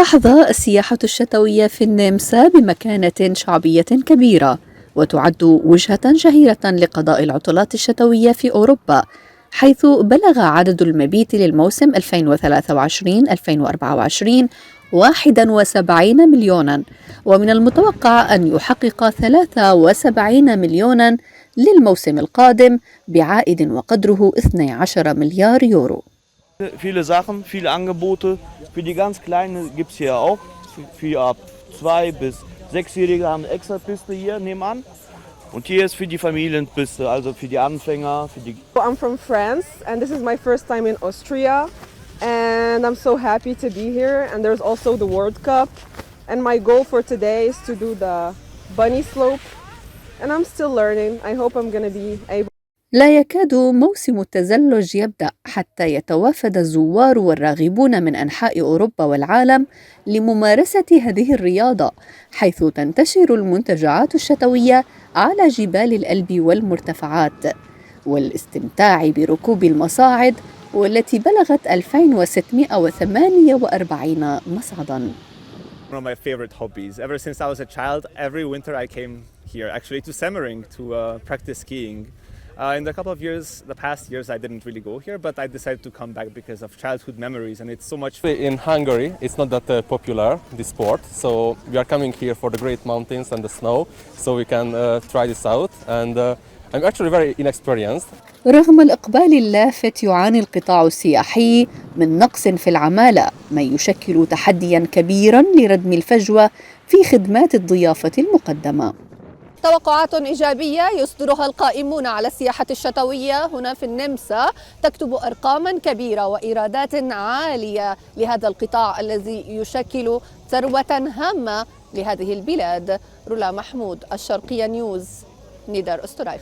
تحظى السياحة الشتوية في النمسا بمكانة شعبية كبيرة، وتعد وجهة شهيرة لقضاء العطلات الشتوية في أوروبا، حيث بلغ عدد المبيت للموسم 2023-2024 71 مليونا، ومن المتوقع أن يحقق 73 مليونا للموسم القادم بعائد وقدره 12 مليار يورو. Viele Sachen, viele Angebote. Für die ganz Kleinen gibt es hier auch. Für ab 2 bis 6-Jährige haben eine extra Piste hier nebenan. Und hier ist für die Familienpiste, also für die Anfänger. I'm from France and this is my first time in Austria. And I'm so happy to be here. And there's also the World Cup. And my goal for today is to do the bunny slope. And I'm still learning. I hope I'm going to be able. لا يكاد موسم التزلج يبدأ حتى يتوافد الزوار والراغبون من أنحاء أوروبا والعالم لممارسة هذه الرياضة، حيث تنتشر المنتجعات الشتوية على جبال الألب والمرتفعات، والاستمتاع بركوب المصاعد والتي بلغت 2648 مصعداً. One of my favorite hobbies. Ever since I was a child, every winter I came here actually to Semmering to practice skiing. In the couple of years, the past years, I didn't really go here, but I decided to come back because of childhood memories, and it's so much. In Hungary, it's not that popular, this sport, so we are coming here for the great mountains and the snow, so we can try this out, and I'm actually very inexperienced. رغم الإقبال اللافت، يعاني القطاع السياحي من نقص في العمالة، ما يشكل تحدياً كبيراً لردم الفجوة في خدمات الضيافة المقدمة. توقعات إيجابية يصدرها القائمون على السياحة الشتوية هنا في النمسا تكتب أرقاما كبيرة وإيرادات عالية لهذا القطاع الذي يشكل ثروة هامة لهذه البلاد. رولا محمود، الشرقية نيوز، نيدر أسترايخ.